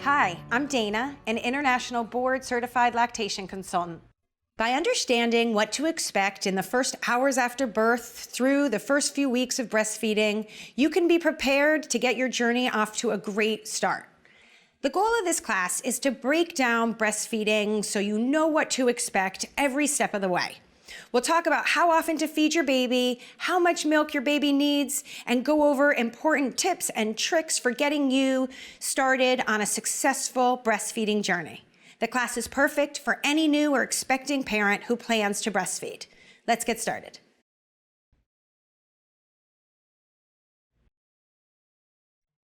Hi, I'm Dana, an international board-certified lactation consultant. By understanding what to expect in the first hours after birth through the first few weeks of breastfeeding, you can be prepared to get your journey off to a great start. The goal of this class is to break down breastfeeding so you know what to expect every step of the way. We'll talk about how often to feed your baby, how much milk your baby needs, and go over important tips and tricks for getting you started on a successful breastfeeding journey. The class is perfect for any new or expecting parent who plans to breastfeed. Let's get started.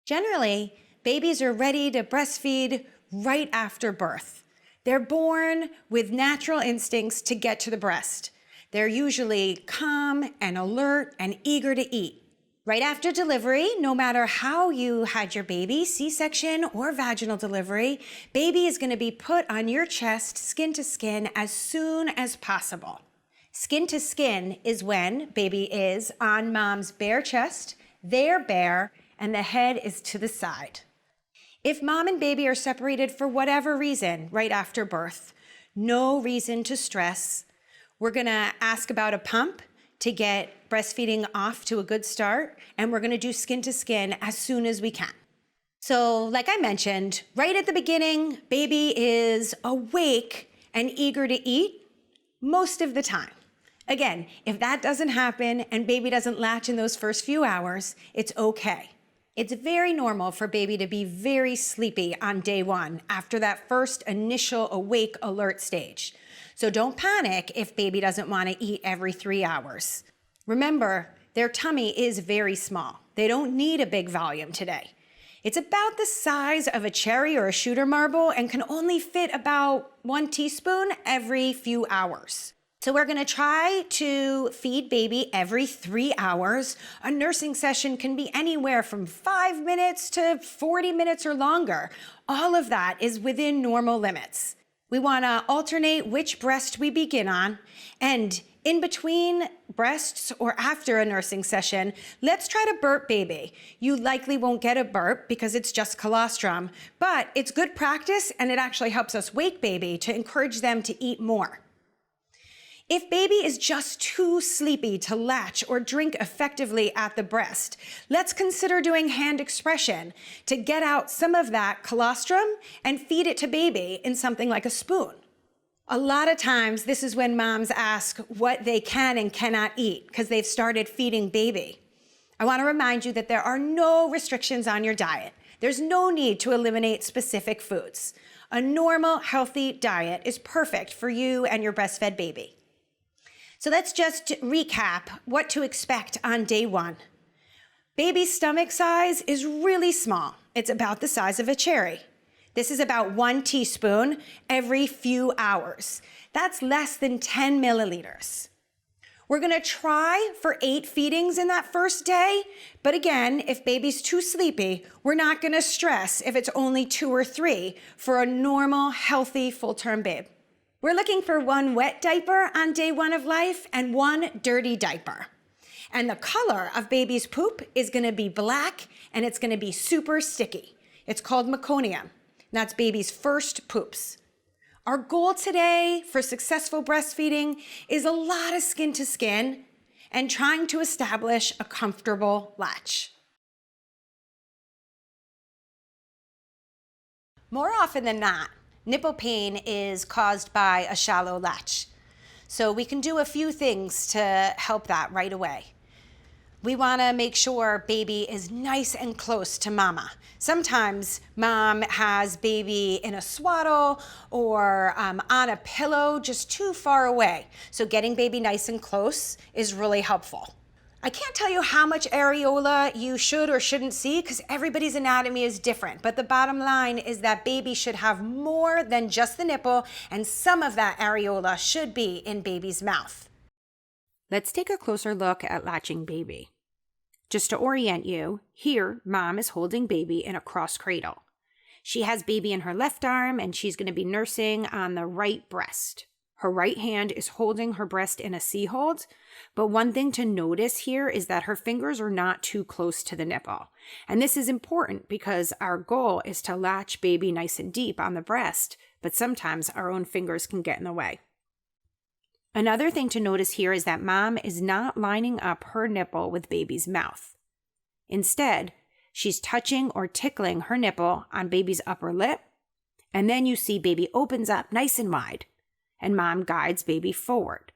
Generally, babies are ready to breastfeed right after birth. They're born with natural instincts to get to the breast. They're usually calm and alert and eager to eat. Right after delivery, no matter how you had your baby, C-section or vaginal delivery, baby is going to be put on your chest skin to skin as soon as possible. Skin to skin is when baby is on mom's bare chest, they're bare, and the head is to the side. If mom and baby are separated for whatever reason right after birth, no reason to stress. We're gonna ask about a pump to get breastfeeding off to a good start, and we're gonna do skin to skin as soon as we can. So like I mentioned, right at the beginning, baby is awake and eager to eat most of the time. Again, if that doesn't happen and baby doesn't latch in those first few hours, it's okay. It's very normal for baby to be very sleepy on day one after that first initial awake alert stage. So don't panic if baby doesn't want to eat every 3 hours. Remember, their tummy is very small. They don't need a big volume today. It's about the size of a cherry or a shooter marble and can only fit about 1 teaspoon every few hours. So we're gonna try to feed baby every 3 hours. A nursing session can be anywhere from 5 minutes to 40 minutes or longer. All of that is within normal limits. We wanna alternate which breast we begin on, and in between breasts or after a nursing session, let's try to burp baby. You likely won't get a burp because it's just colostrum, but it's good practice and it actually helps us wake baby to encourage them to eat more. If baby is just too sleepy to latch or drink effectively at the breast, let's consider doing hand expression to get out some of that colostrum and feed it to baby in something like a spoon. A lot of times, this is when moms ask what they can and cannot eat because they've started feeding baby. I want to remind you that there are no restrictions on your diet. There's no need to eliminate specific foods. A normal, healthy diet is perfect for you and your breastfed baby. So let's just recap what to expect on day one. Baby's stomach size is really small. It's about the size of a cherry. This is about 1 teaspoon every few hours. That's less than 10 milliliters. We're gonna try for 8 feedings in that first day, but again, if baby's too sleepy, we're not gonna stress if it's only 2 or 3 for a normal, healthy, full-term babe. We're looking for 1 wet diaper on day 1 of life and 1 dirty diaper. And the color of baby's poop is gonna be black and it's gonna be super sticky. It's called meconium. That's baby's first poops. Our goal today for successful breastfeeding is a lot of skin to skin and trying to establish a comfortable latch. More often than not, nipple pain is caused by a shallow latch. So we can do a few things to help that right away. We wanna make sure baby is nice and close to mama. Sometimes mom has baby in a swaddle or on a pillow just too far away. So getting baby nice and close is really helpful. I can't tell you how much areola you should or shouldn't see because everybody's anatomy is different, but the bottom line is that baby should have more than just the nipple, and some of that areola should be in baby's mouth. Let's take a closer look at latching baby. Just to orient you, here mom is holding baby in a cross cradle. She has baby in her left arm and she's going to be nursing on the right breast. Her right hand is holding her breast in a C-hold, but one thing to notice here is that her fingers are not too close to the nipple. And this is important because our goal is to latch baby nice and deep on the breast, but sometimes our own fingers can get in the way. Another thing to notice here is that mom is not lining up her nipple with baby's mouth. Instead, she's touching or tickling her nipple on baby's upper lip, and then you see baby opens up nice and wide, and mom guides baby forward.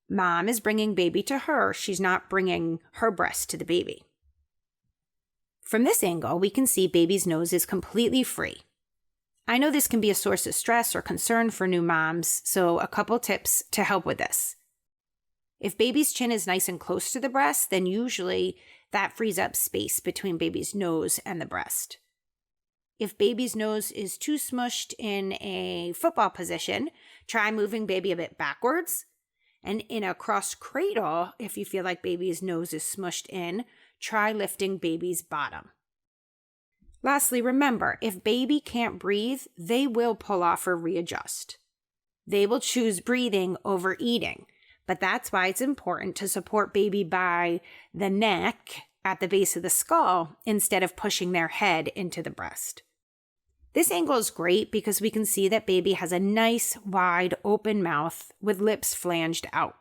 Mom is bringing baby to her. She's not bringing her breast to the baby. From this angle, we can see baby's nose is completely free. I know this can be a source of stress or concern for new moms, so a couple tips to help with this. If baby's chin is nice and close to the breast, then usually that frees up space between baby's nose and the breast. If baby's nose is too smushed in a football position, try moving baby a bit backwards. And in a cross cradle, if you feel like baby's nose is smushed in, try lifting baby's bottom. Lastly, remember, if baby can't breathe, they will pull off or readjust. They will choose breathing over eating, but that's why it's important to support baby by the neck at the base of the skull instead of pushing their head into the breast. This angle is great because we can see that baby has a nice, wide, open mouth with lips flanged out.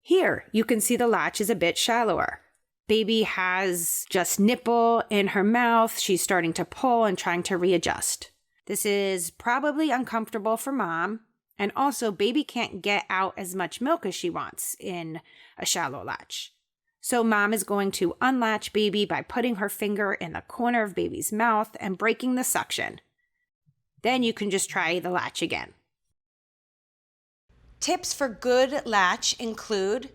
Here, you can see the latch is a bit shallower. Baby has just nipple in her mouth. She's starting to pull and trying to readjust. This is probably uncomfortable for mom, and also baby can't get out as much milk as she wants in a shallow latch. So mom is going to unlatch baby by putting her finger in the corner of baby's mouth and breaking the suction. Then you can just try the latch again. Tips for good latch include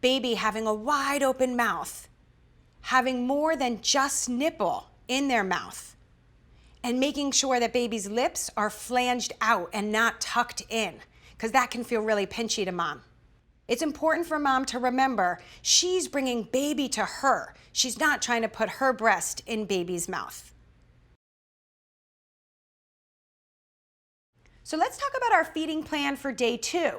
baby having a wide open mouth, having more than just nipple in their mouth, and making sure that baby's lips are flanged out and not tucked in, because that can feel really pinchy to mom. It's important for mom to remember she's bringing baby to her. She's not trying to put her breast in baby's mouth. So let's talk about our feeding plan for day 2.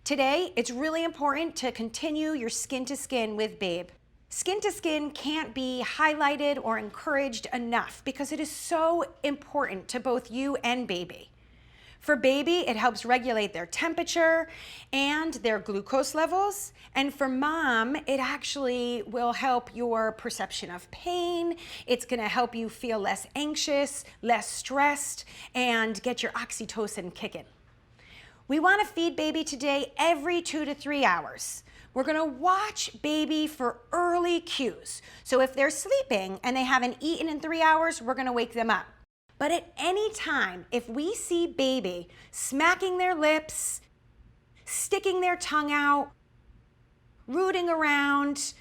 Today, it's really important to continue your skin to skin with babe. Skin to skin can't be highlighted or encouraged enough because it is so important to both you and baby. For baby, it helps regulate their temperature and their glucose levels. And for mom, it actually will help your perception of pain. It's gonna help you feel less anxious, less stressed, and get your oxytocin kicking. We wanna feed baby today every 2 to 3 hours. We're gonna watch baby for early cues. So if they're sleeping and they haven't eaten in 3 hours, we're gonna wake them up. But at any time, if we see baby smacking their lips, sticking their tongue out, rooting around,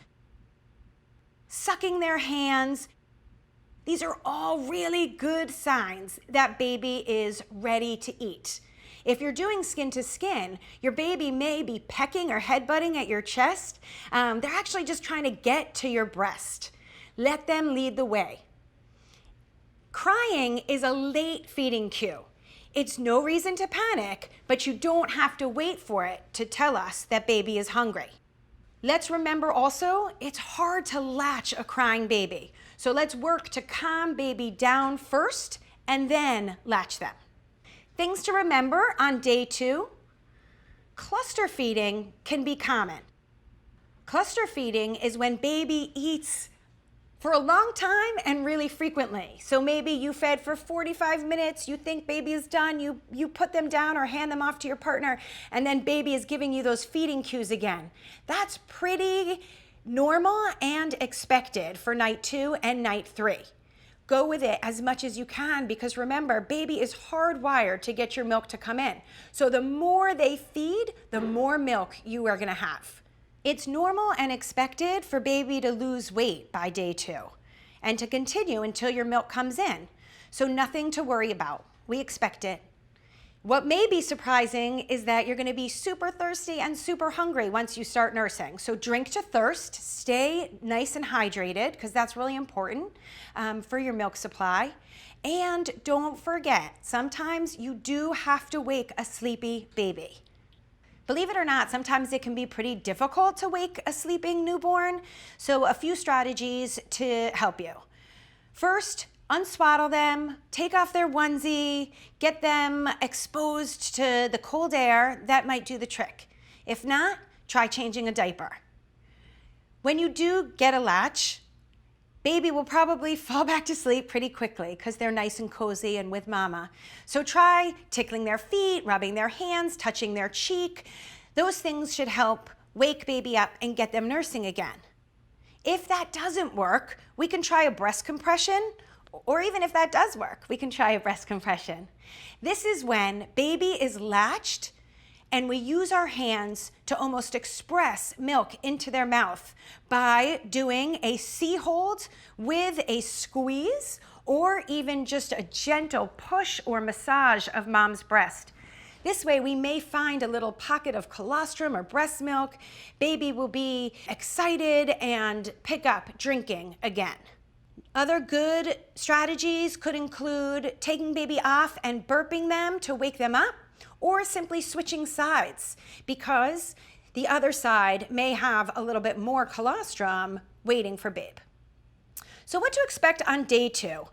sucking their hands, these are all really good signs that baby is ready to eat. If you're doing skin to skin, your baby may be pecking or headbutting at your chest. They're actually just trying to get to your breast. Let them lead the way. Crying is a late feeding cue. It's no reason to panic, but you don't have to wait for it to tell us that baby is hungry. Let's remember also, it's hard to latch a crying baby. So let's work to calm baby down first and then latch them. Things to remember on day 2, cluster feeding can be common. Cluster feeding is when baby eats for a long time and really frequently. So maybe you fed for 45 minutes, you think baby is done, you put them down or hand them off to your partner, and then baby is giving you those feeding cues again. That's pretty normal and expected for night 2 and night 3. Go with it as much as you can because remember, baby is hardwired to get your milk to come in. So the more they feed, the more milk you are gonna have. It's normal and expected for baby to lose weight by day 2 and to continue until your milk comes in. So nothing to worry about. We expect it. What may be surprising is that you're going to be super thirsty and super hungry once you start nursing. So drink to thirst, stay nice and hydrated because that's really important for your milk supply. And don't forget, sometimes you do have to wake a sleepy baby. Believe it or not, sometimes it can be pretty difficult to wake a sleeping newborn. So a few strategies to help you. First, unswaddle them, take off their onesie, get them exposed to the cold air. That might do the trick. If not, try changing a diaper. When you do get a latch, baby will probably fall back to sleep pretty quickly because they're nice and cozy and with mama. So try tickling their feet, rubbing their hands, touching their cheek. Those things should help wake baby up and get them nursing again. If that doesn't work, we can try a breast compression, or even if that does work, we can try a breast compression. This is when baby is latched and we use our hands to almost express milk into their mouth by doing a C-hold with a squeeze or even just a gentle push or massage of mom's breast. This way we may find a little pocket of colostrum or breast milk. Baby will be excited and pick up drinking again. Other good strategies could include taking baby off and burping them to wake them up, or simply switching sides because the other side may have a little bit more colostrum waiting for babe. So what to expect on day 2?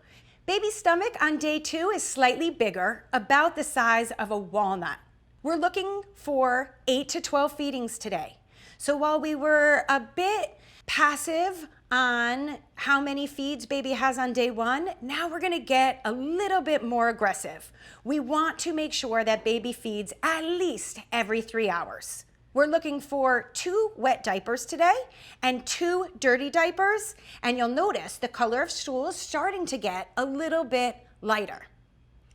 Baby's stomach on day 2 is slightly bigger, about the size of a walnut. We're looking for 8 to 12 feedings today. So while we were a bit passive on how many feeds baby has on day 1, now we're gonna get a little bit more aggressive. We want to make sure that baby feeds at least every 3 hours. We're looking for 2 wet diapers today and 2 dirty diapers, and you'll notice the color of stool is starting to get a little bit lighter.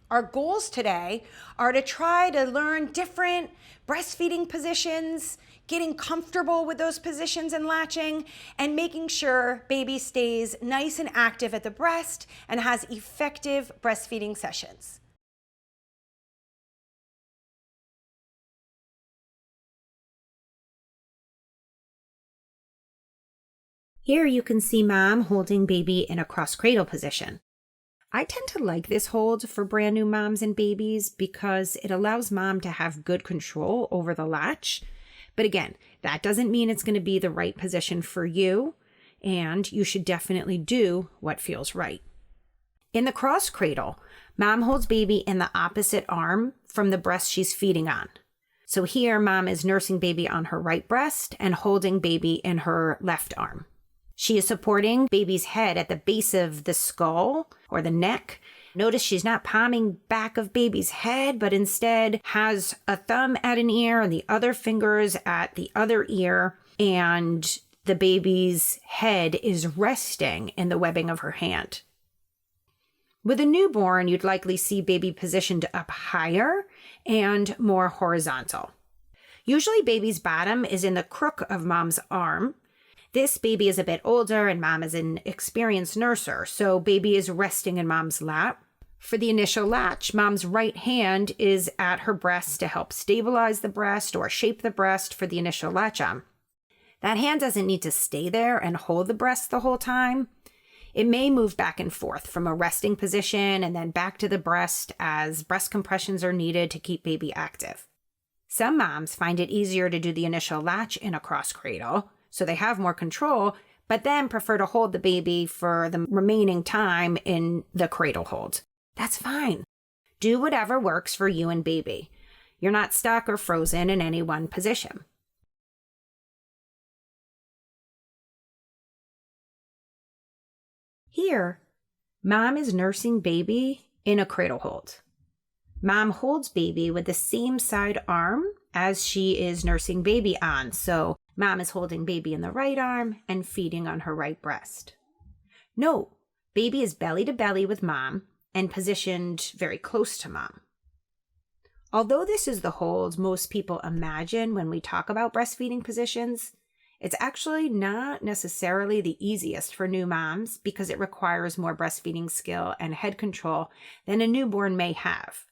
Our goals today are to try to learn different breastfeeding positions, getting comfortable with those positions and latching, and making sure baby stays nice and active at the breast and has effective breastfeeding sessions. Here you can see mom holding baby in a cross cradle position. I tend to like this hold for brand new moms and babies because it allows mom to have good control over the latch. But again, that doesn't mean it's going to be the right position for you, and you should definitely do what feels right. In the cross cradle, mom holds baby in the opposite arm from the breast she's feeding on. So here, mom is nursing baby on her right breast and holding baby in her left arm. She is supporting baby's head at the base of the skull or the neck. Notice she's not palming back of baby's head, but instead has a thumb at an ear and the other fingers at the other ear, and the baby's head is resting in the webbing of her hand. With a newborn, you'd likely see baby positioned up higher and more horizontal. Usually baby's bottom is in the crook of mom's arm. This baby is a bit older and mom is an experienced nurser, so baby is resting in mom's lap. For the initial latch, mom's right hand is at her breast to help stabilize the breast or shape the breast for the initial latch on. That hand doesn't need to stay there and hold the breast the whole time. It may move back and forth from a resting position and then back to the breast as breast compressions are needed to keep baby active. Some moms find it easier to do the initial latch in a cross cradle, so they have more control, but then prefer to hold the baby for the remaining time in the cradle hold. That's fine. Do whatever works for you and baby. You're not stuck or frozen in any one position. Here, mom is nursing baby in a cradle hold. Mom holds baby with the same side arm as she is nursing baby on, so mom is holding baby in the right arm and feeding on her right breast. Note, baby is belly to belly with mom and positioned very close to mom. Although this is the hold most people imagine when we talk about breastfeeding positions, it's actually not necessarily the easiest for new moms because it requires more breastfeeding skill and head control than a newborn may have.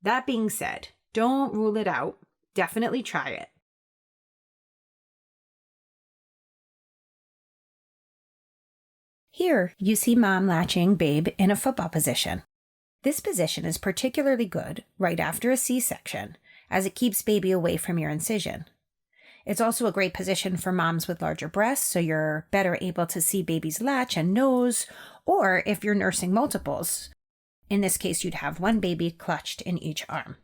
That being said, don't rule it out. Definitely try it. Here, you see mom latching babe in a football position. This position is particularly good right after a C-section, as it keeps baby away from your incision. It's also a great position for moms with larger breasts, so you're better able to see baby's latch and nose, or if you're nursing multiples. In this case, you'd have one baby clutched in each arm.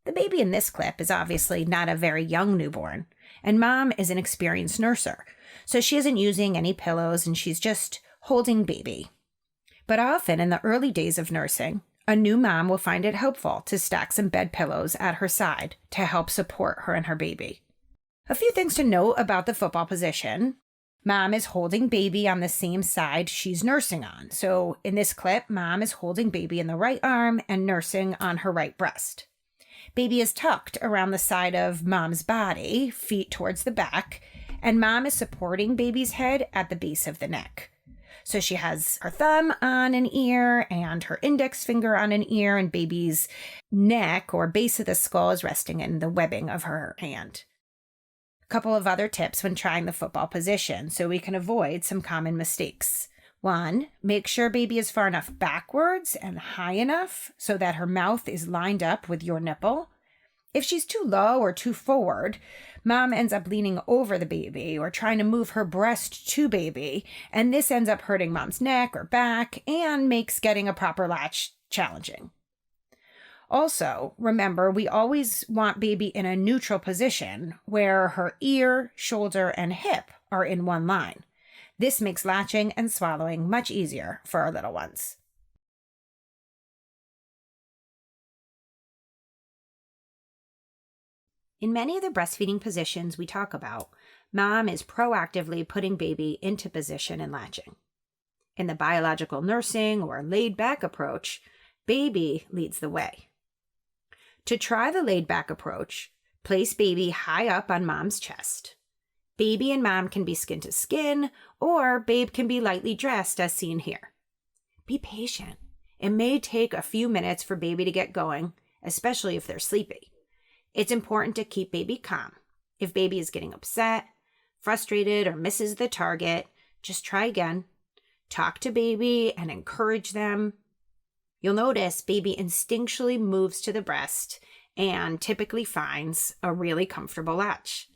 The baby in this clip is obviously not a very young newborn, and mom is an experienced nurser, so she isn't using any pillows and she's just holding baby. But often in the early days of nursing, a new mom will find it helpful to stack some bed pillows at her side to help support her and her baby. A few things to note about the football position. Mom is holding baby on the same side she's nursing on. So in this clip, mom is holding baby in the right arm and nursing on her right breast. Baby is tucked around the side of mom's body, feet towards the back, and mom is supporting baby's head at the base of the neck. So she has her thumb on an ear and her index finger on an ear, and baby's neck or base of the skull is resting in the webbing of her hand. A couple of other tips when trying the football position so we can avoid some common mistakes. 1, make sure baby is far enough backwards and high enough so that her mouth is lined up with your nipple. If she's too low or too forward, mom ends up leaning over the baby or trying to move her breast to baby, and this ends up hurting mom's neck or back and makes getting a proper latch challenging. Also, remember, we always want baby in a neutral position where her ear, shoulder, and hip are in one line. This makes latching and swallowing much easier for our little ones. In many of the breastfeeding positions we talk about, mom is proactively putting baby into position and latching. In the biological nursing or laid-back approach, baby leads the way. To try the laid-back approach, place baby high up on mom's chest. Baby and mom can be skin to skin, or babe can be lightly dressed as seen here. Be patient. It may take a few minutes for baby to get going, especially if they're sleepy. It's important to keep baby calm. If baby is getting upset, frustrated, or misses the target, just try again. Talk to baby and encourage them. You'll notice baby instinctually moves to the breast and typically finds a really comfortable latch.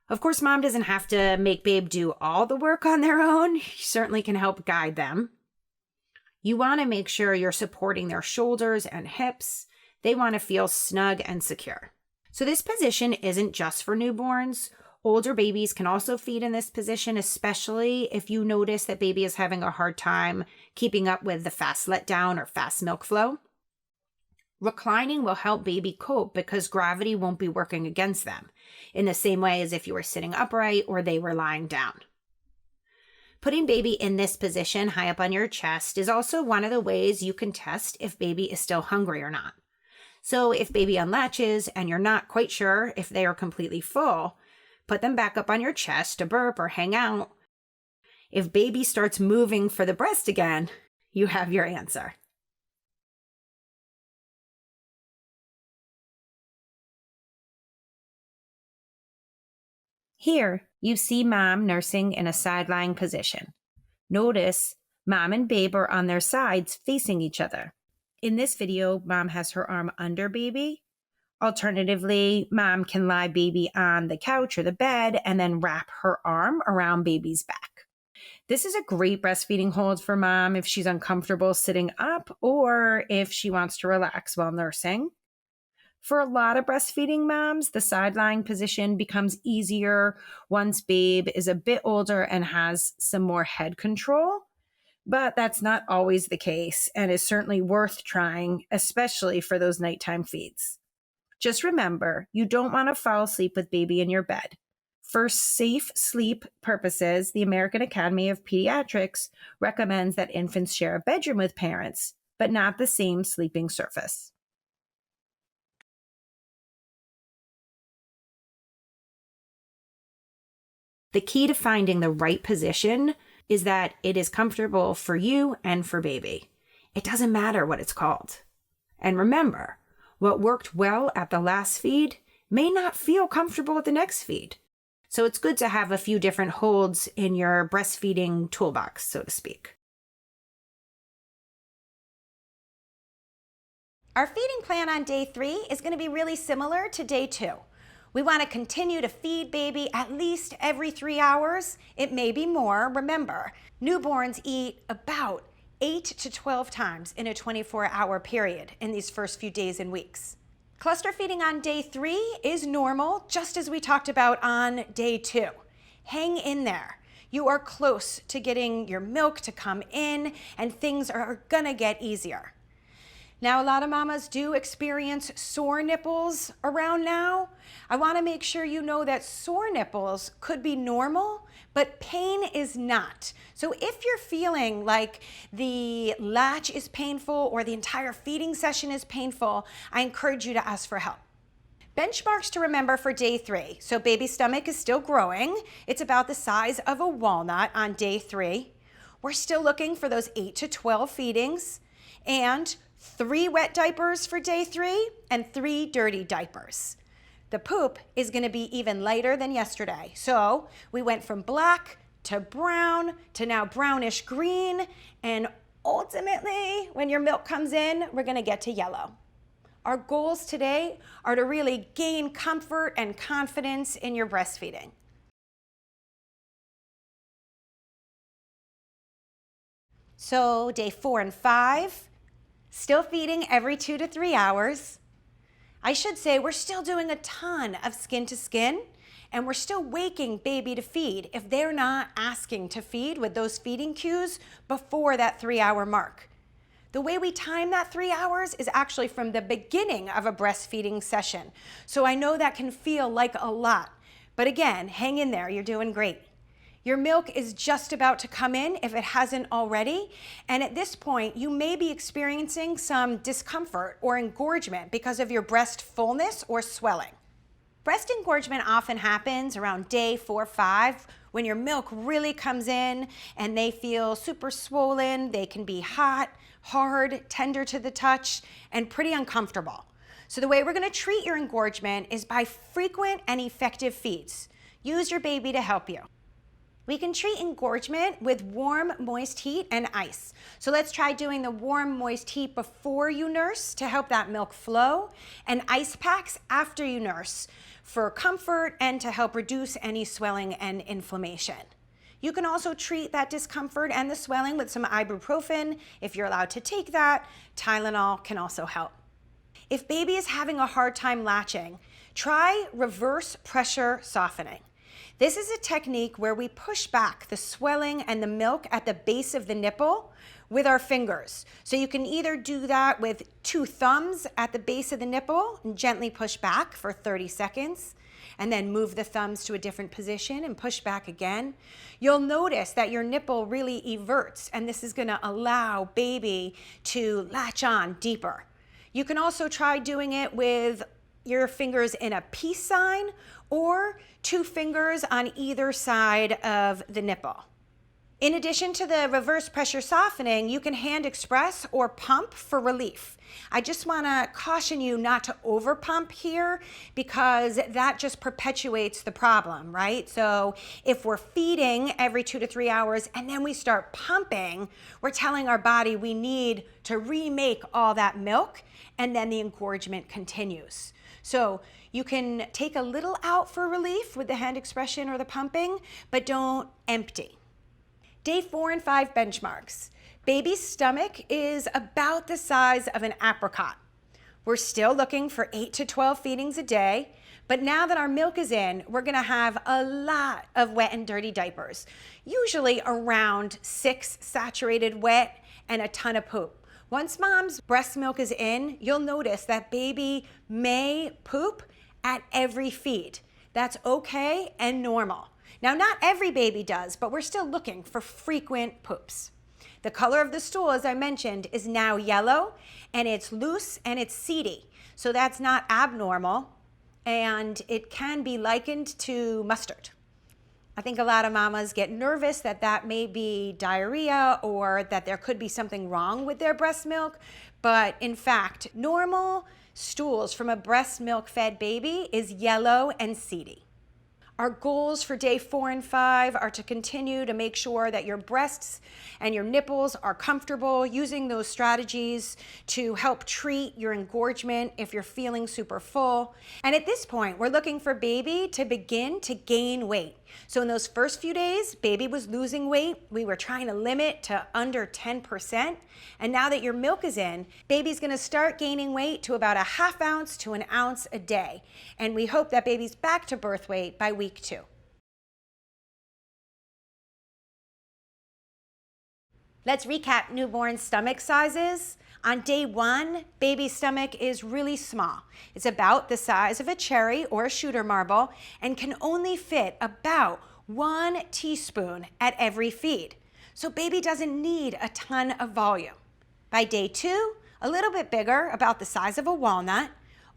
Of course, mom doesn't have to make babe do all the work on their own. You certainly can help guide them. You want to make sure you're supporting their shoulders and hips. They want to feel snug and secure. So this position isn't just for newborns. Older babies can also feed in this position, especially if you notice that baby is having a hard time keeping up with the fast letdown or fast milk flow. Reclining will help baby cope because gravity won't be working against them, in the same way as if you were sitting upright or they were lying down. Putting baby in this position high up on your chest is also one of the ways you can test if baby is still hungry or not. So if baby unlatches and you're not quite sure if they are completely full, put them back up on your chest to burp or hang out. If baby starts moving for the breast again, you have your answer. Here, you see mom nursing in a side-lying position. Notice mom and babe are on their sides facing each other. In this video, mom has her arm under baby. Alternatively, mom can lie baby on the couch or the bed and then wrap her arm around baby's back. This is a great breastfeeding hold for mom if she's uncomfortable sitting up or if she wants to relax while nursing. For a lot of breastfeeding moms, the side-lying position becomes easier once babe is a bit older and has some more head control. But that's not always the case and is certainly worth trying, especially for those nighttime feeds. Just remember, you don't want to fall asleep with baby in your bed. For safe sleep purposes, the American Academy of Pediatrics recommends that infants share a bedroom with parents, but not the same sleeping surface. The key to finding the right position is that it is comfortable for you and for baby. It doesn't matter what it's called. And remember, what worked well at the last feed may not feel comfortable at the next feed. So it's good to have a few different holds in your breastfeeding toolbox, so to speak. Our feeding plan on day 3 is going to be really similar to day 2. We want to continue to feed baby at least every 3 hours. It may be more. Remember, newborns eat about 8 to 12 times in a 24-hour period in these first few days and weeks. Cluster feeding on day 3 is normal, just as we talked about on day 2. Hang in there. You are close to getting your milk to come in, and things are gonna get easier. Now, a lot of mamas do experience sore nipples around now. I wanna make sure you know that sore nipples could be normal, but pain is not. So if you're feeling like the latch is painful or the entire feeding session is painful, I encourage you to ask for help. Benchmarks to remember for day 3. So baby's stomach is still growing. It's about the size of a walnut on day 3. We're still looking for those 8 to 12 feedings, and 3 wet diapers for day 3 and 3 dirty diapers. The poop is going to be even lighter than yesterday. So we went from black to brown to now brownish green, and ultimately when your milk comes in, we're going to get to yellow. Our goals today are to really gain comfort and confidence in your breastfeeding. So day 4 and 5, still feeding every 2 to 3 hours. I should say we're still doing a ton of skin to skin, and we're still waking baby to feed if they're not asking to feed with those feeding cues before that 3-hour mark. The way we time that 3 hours is actually from the beginning of a breastfeeding session. So I know that can feel like a lot, but again, hang in there, you're doing great. Your milk is just about to come in if it hasn't already, and at this point, you may be experiencing some discomfort or engorgement because of your breast fullness or swelling. Breast engorgement often happens around day 4 or 5 when your milk really comes in and they feel super swollen. They can be hot, hard, tender to the touch, and pretty uncomfortable. So the way we're going to treat your engorgement is by frequent and effective feeds. Use your baby to help you. We can treat engorgement with warm, moist heat and ice. So let's try doing the warm, moist heat before you nurse to help that milk flow, and ice packs after you nurse for comfort and to help reduce any swelling and inflammation. You can also treat that discomfort and the swelling with some ibuprofen if you're allowed to take that. Tylenol can also help. If baby is having a hard time latching, try reverse pressure softening. This is a technique where we push back the swelling and the milk at the base of the nipple with our fingers. So you can either do that with 2 thumbs at the base of the nipple and gently push back for 30 seconds, and then move the thumbs to a different position and push back again. You'll notice that your nipple really everts, and this is gonna allow baby to latch on deeper. You can also try doing it with your fingers in a peace sign or 2 fingers on either side of the nipple. In addition to the reverse pressure softening, you can hand express or pump for relief. I just want to caution you not to over pump here because that just perpetuates the problem, right? So if we're feeding every 2 to 3 hours and then we start pumping, we're telling our body we need to remake all that milk, and then the engorgement continues. So you can take a little out for relief with the hand expression or the pumping, but don't empty. Day 4 and 5 benchmarks. Baby's stomach is about the size of an apricot. We're still looking for 8 to 12 feedings a day, but now that our milk is in, we're gonna have a lot of wet and dirty diapers, usually around 6 saturated wet and a ton of poop. Once mom's breast milk is in, you'll notice that baby may poop at every feed. That's okay and normal. Now, not every baby does, but we're still looking for frequent poops. The color of the stool, as I mentioned, is now yellow, and it's loose and it's seedy. So that's not abnormal, and it can be likened to mustard. I think a lot of mamas get nervous that that may be diarrhea or that there could be something wrong with their breast milk. But in fact, normal stools from a breast milk fed baby is yellow and seedy. Our goals for day 4 and 5 are to continue to make sure that your breasts and your nipples are comfortable, using those strategies to help treat your engorgement if you're feeling super full. And at this point, we're looking for baby to begin to gain weight. So in those first few days, baby was losing weight. We were trying to limit to under 10%. And now that your milk is in, baby's gonna start gaining weight to about a ½ ounce to an ounce a day. And we hope that baby's back to birth weight by week 2. Let's recap newborn stomach sizes. On day 1, baby's stomach is really small. It's about the size of a cherry or a shooter marble and can only fit about 1 teaspoon at every feed. So baby doesn't need a ton of volume. By day 2, a little bit bigger, about the size of a walnut,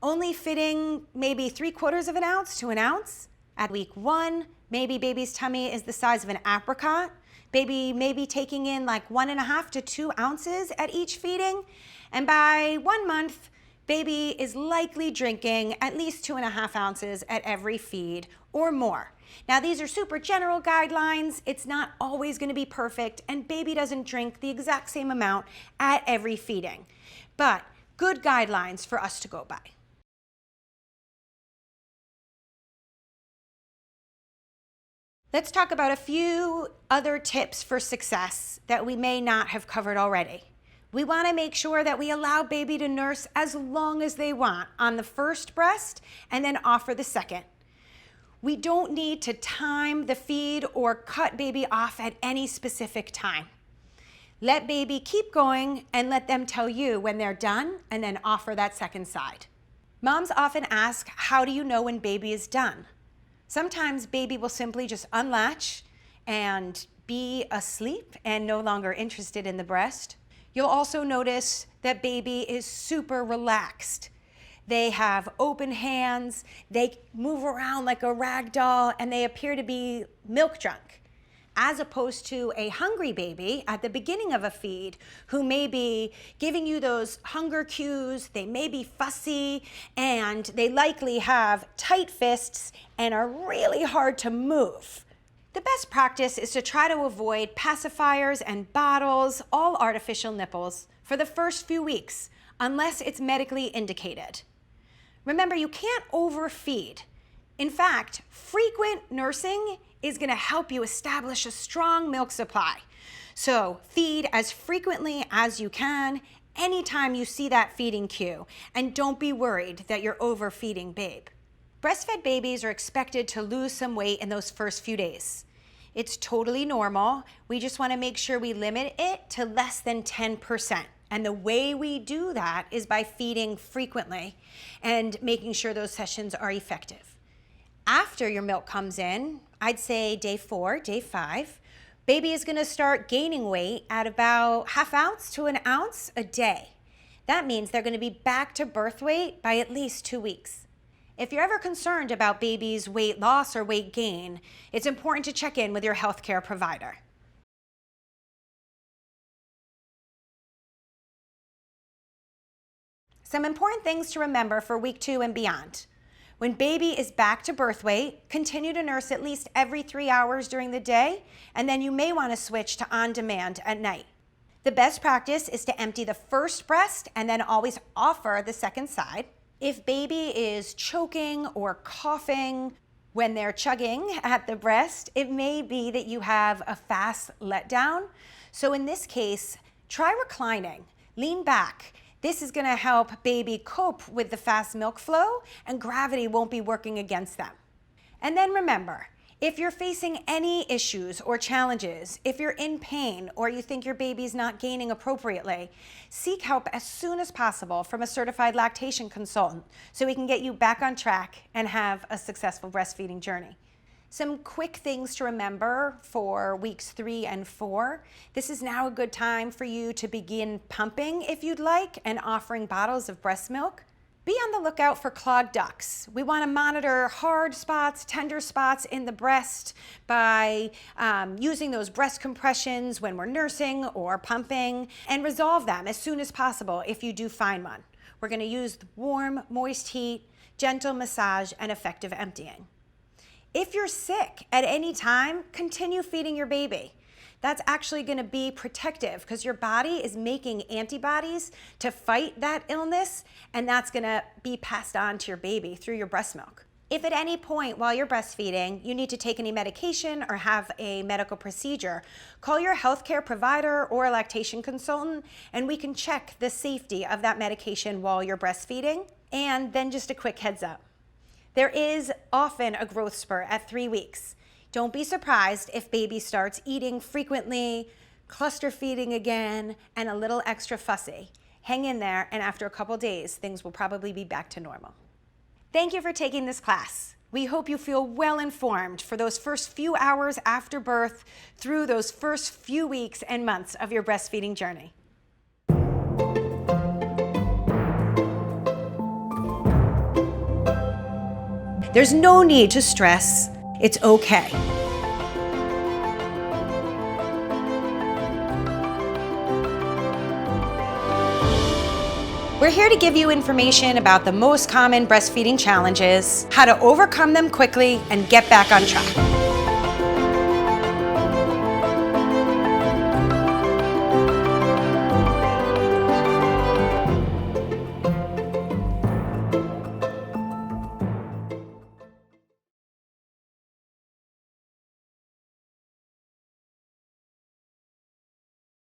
only fitting maybe 3/4 of an ounce to an ounce. At week 1, maybe baby's tummy is the size of an apricot. Baby may be taking in like 1½ to 2 ounces at each feeding. And by 1 month, baby is likely drinking at least 2½ ounces at every feed or more. Now, these are super general guidelines. It's not always going to be perfect, and baby doesn't drink the exact same amount at every feeding. But good guidelines for us to go by. Let's talk about a few other tips for success that we may not have covered already. We want to make sure that we allow baby to nurse as long as they want on the first breast and then offer the second. We don't need to time the feed or cut baby off at any specific time. Let baby keep going and let them tell you when they're done and then offer that second side. Moms often ask, how do you know when baby is done? Sometimes baby will simply just unlatch and be asleep and no longer interested in the breast. You'll also notice that baby is super relaxed. They have open hands, they move around like a rag doll, and they appear to be milk drunk, as opposed to a hungry baby at the beginning of a feed who may be giving you those hunger cues. They may be fussy, and they likely have tight fists and are really hard to move. The best practice is to try to avoid pacifiers and bottles, all artificial nipples, for the first few weeks, unless it's medically indicated. Remember, you can't overfeed. In fact, frequent nursing is going to help you establish a strong milk supply. So feed as frequently as you can anytime you see that feeding cue, and don't be worried that you're overfeeding babe. Breastfed babies are expected to lose some weight in those first few days. It's totally normal. We just want to make sure we limit it to less than 10%. And the way we do that is by feeding frequently and making sure those sessions are effective. After your milk comes in, I'd say day 4, day 5, baby is going to start gaining weight at about ½ ounce to an ounce a day. That means they're going to be back to birth weight by at least 2 weeks. If you're ever concerned about baby's weight loss or weight gain, it's important to check in with your healthcare provider. Some important things to remember for week 2 and beyond. When baby is back to birth weight, continue to nurse at least every 3 hours during the day, and then you may want to switch to on-demand at night. The best practice is to empty the first breast and then always offer the second side. If baby is choking or coughing when they're chugging at the breast, it may be that you have a fast letdown. So in this case, try reclining, lean back. This is going to help baby cope with the fast milk flow, and gravity won't be working against them. And then remember, if you're facing any issues or challenges, if you're in pain or you think your baby's not gaining appropriately, seek help as soon as possible from a certified lactation consultant so we can get you back on track and have a successful breastfeeding journey. Some quick things to remember for weeks 3 and 4. This is now a good time for you to begin pumping if you'd like and offering bottles of breast milk. Be on the lookout for clogged ducts. We want to monitor hard spots, tender spots in the breast by using those breast compressions when we're nursing or pumping, and resolve them as soon as possible if you do find one. We're going to use warm, moist heat, gentle massage, and effective emptying. If you're sick at any time, continue feeding your baby. That's actually going to be protective because your body is making antibodies to fight that illness, and that's going to be passed on to your baby through your breast milk. If at any point while you're breastfeeding you need to take any medication or have a medical procedure, call your healthcare provider or a lactation consultant, and we can check the safety of that medication while you're breastfeeding. And then just a quick heads up. There is often a growth spurt at 3 weeks. Don't be surprised if baby starts eating frequently, cluster feeding again, and a little extra fussy. Hang in there, and after a couple days, things will probably be back to normal. Thank you for taking this class. We hope you feel well informed for those first few hours after birth through those first few weeks and months of your breastfeeding journey. There's no need to stress. It's okay. We're here to give you information about the most common breastfeeding challenges, how to overcome them quickly, and get back on track.